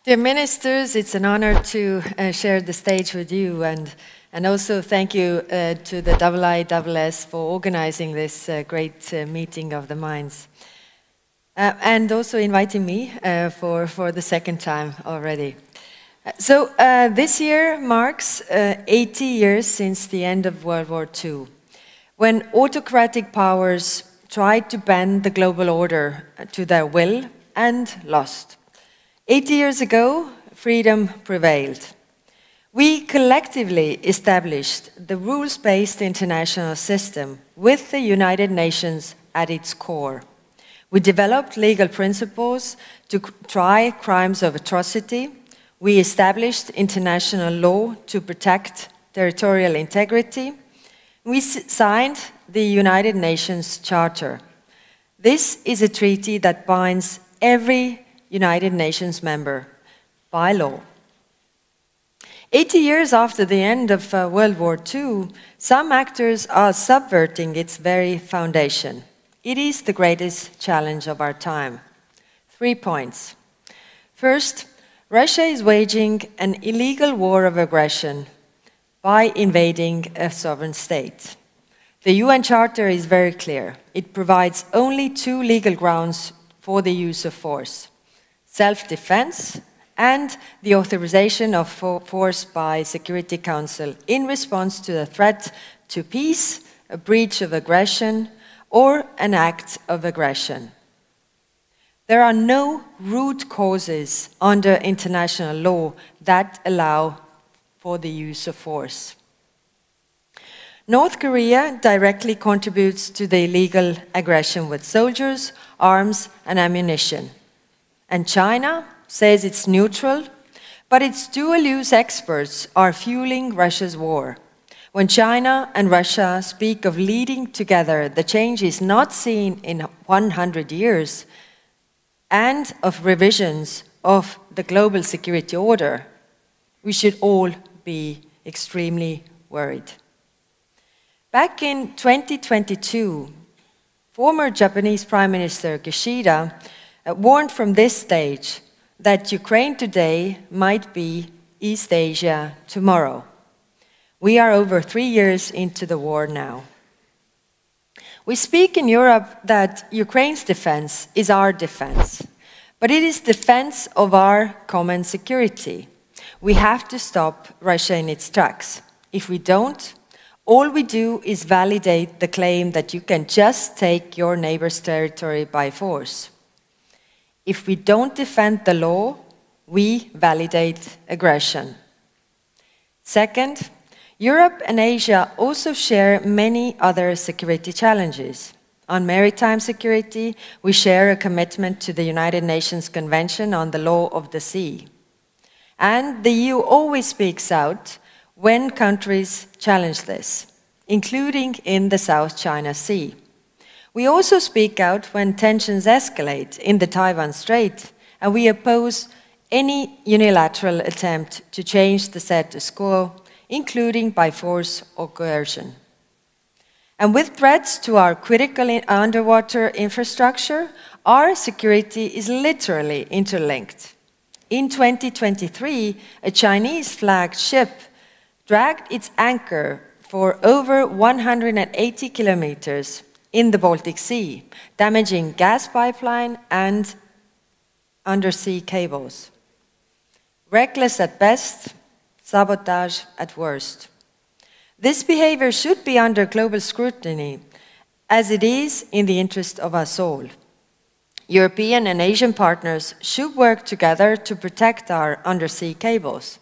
Dear ministers, it's an honor to share the stage with you, and also thank you to the IISS for organizing this great meeting of the minds. And also inviting me for the second time already. So this year marks 80 years since the end of World War II, when autocratic powers tried to bend the global order to their will and lost. 80 years ago, freedom prevailed. We collectively established the rules-based international system with the United Nations at its core. We developed legal principles to try crimes of atrocity. We established international law to protect territorial integrity. We signed the United Nations Charter. This is a treaty that binds every United Nations member by law. 80 years after the end of World War II, some actors are subverting its very foundation. It is the greatest challenge of our time. 3 points. First, Russia is waging an illegal war of aggression by invading a sovereign state. The UN Charter is very clear. It provides only 2 legal grounds for the use of force: self-defense and the authorization of force by Security Council in response to a threat to peace, a breach of aggression, or an act of aggression. There are no root causes under international law that allow for the use of force. North Korea directly contributes to the illegal aggression with soldiers, arms, and ammunition. And China says it's neutral, but its dual-use experts are fueling Russia's war. When China and Russia speak of leading together, the change is not seen in 100 years, and of revisions of the global security order, we should all be extremely worried. Back in 2022, former Japanese Prime Minister Kishida warned from this stage that Ukraine today might be East Asia tomorrow. We are over 3 years into the war now. We speak in Europe that Ukraine's defense is our defense, but it is defense of our common security. We have to stop Russia in its tracks. If we don't, all we do is validate the claim that you can just take your neighbor's territory by force. If we don't defend the law, we validate aggression. Second, Europe and Asia also share many other security challenges. On maritime security, we share a commitment to the United Nations Convention on the Law of the Sea. And the EU always speaks out when countries challenge this, including in the South China Sea. We also speak out when tensions escalate in the Taiwan Strait, and we oppose any unilateral attempt to change the status quo, including by force or coercion. And with threats to our critical underwater infrastructure, our security is literally interlinked. In 2023, a Chinese-flagged ship dragged its anchor for over 180 kilometers in the Baltic Sea, damaging gas pipeline and undersea cables. Reckless at best, sabotage at worst. This behavior should be under global scrutiny, as it is in the interest of us all. European and Asian partners should work together to protect our undersea cables,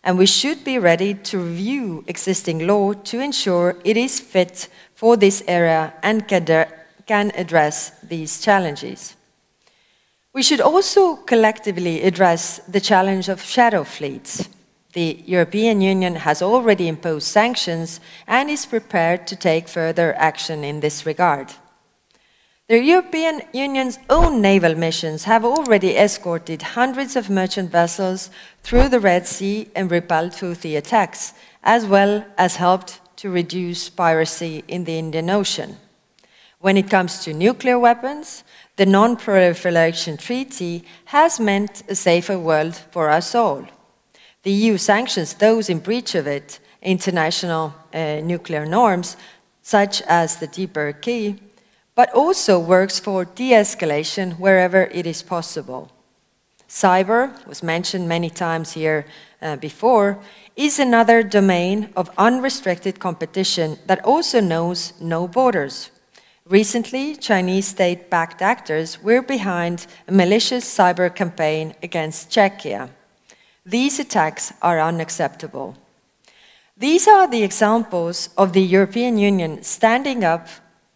and we should be ready to review existing law to ensure it is fit for this area and can address these challenges. We should also collectively address the challenge of shadow fleets. The European Union has already imposed sanctions and is prepared to take further action in this regard. The European Union's own naval missions have already escorted hundreds of merchant vessels through the Red Sea and repelled Houthi attacks, as well as helped to reduce piracy in the Indian Ocean. When it comes to nuclear weapons, the Non-Proliferation Treaty has meant a safer world for us all. The EU sanctions those in breach of it, international nuclear norms, such as the DPRK, but also works for de-escalation wherever it is possible. Cyber, was mentioned many times here before, is another domain of unrestricted competition that also knows no borders. Recently, Chinese state-backed actors were behind a malicious cyber campaign against Czechia. These attacks are unacceptable. These are the examples of the European Union standing up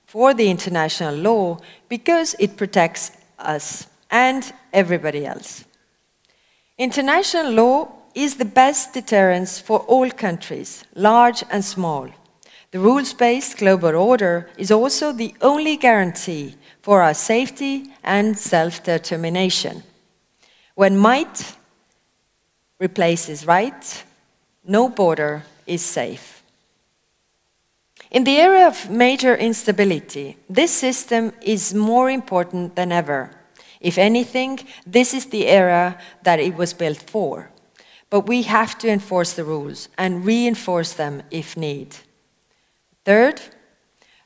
for the international law because it protects us and everybody else. International law is the best deterrence for all countries, large and small. The rules-based global order is also the only guarantee for our safety and self-determination. When might replaces right, no border is safe. In the era of major instability, this system is more important than ever. If anything, this is the era that it was built for. But we have to enforce the rules and reinforce them if need. Third,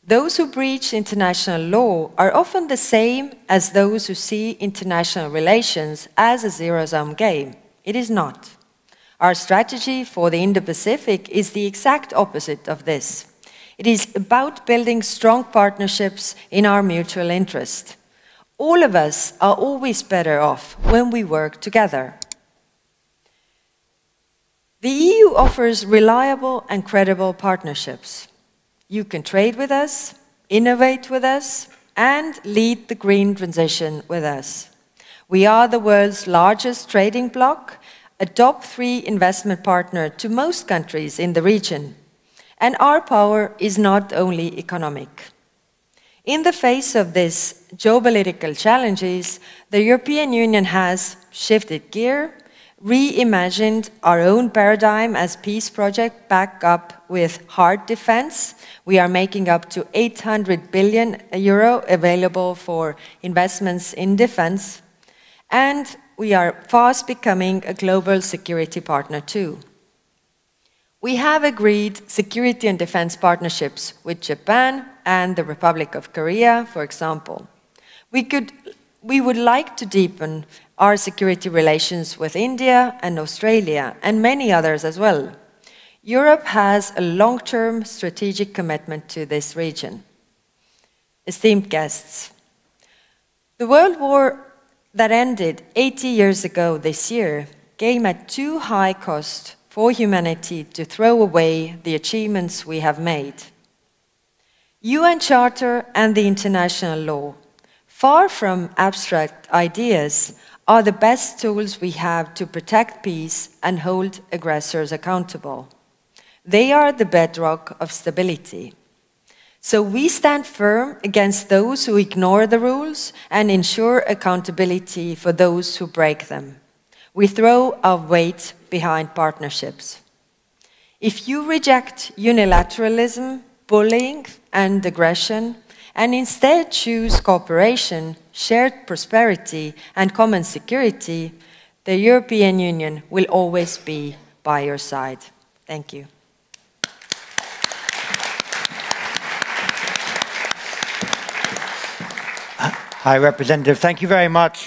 those who breach international law are often the same as those who see international relations as a zero-sum game. It is not. Our strategy for the Indo-Pacific is the exact opposite of this. It is about building strong partnerships in our mutual interest. All of us are always better off when we work together. The EU offers reliable and credible partnerships. You can trade with us, innovate with us, and lead the green transition with us. We are the world's largest trading bloc, a top 3 investment partner to most countries in the region. And our power is not only economic. In the face of these geopolitical challenges, the European Union has shifted gear, reimagined our own paradigm as peace project backed up with hard defense. We are making up to 800 billion euro available for investments in defense. And we are fast becoming a global security partner too. We have agreed security and defense partnerships with Japan and the Republic of Korea, for example. We would like to deepen our security relations with India and Australia and many others as well. Europe has a long-term strategic commitment to this region. Esteemed guests, the World War that ended 80 years ago this year came at too high cost for humanity to throw away the achievements we have made. UN Charter and the international law, far from abstract ideas, are the best tools we have to protect peace and hold aggressors accountable. They are the bedrock of stability. So we stand firm against those who ignore the rules and ensure accountability for those who break them. We throw our weight behind partnerships. If you reject unilateralism, bullying, and aggression, and instead choose cooperation, shared prosperity, and common security, the European Union will always be by your side. Thank you. High Representative, thank you very much.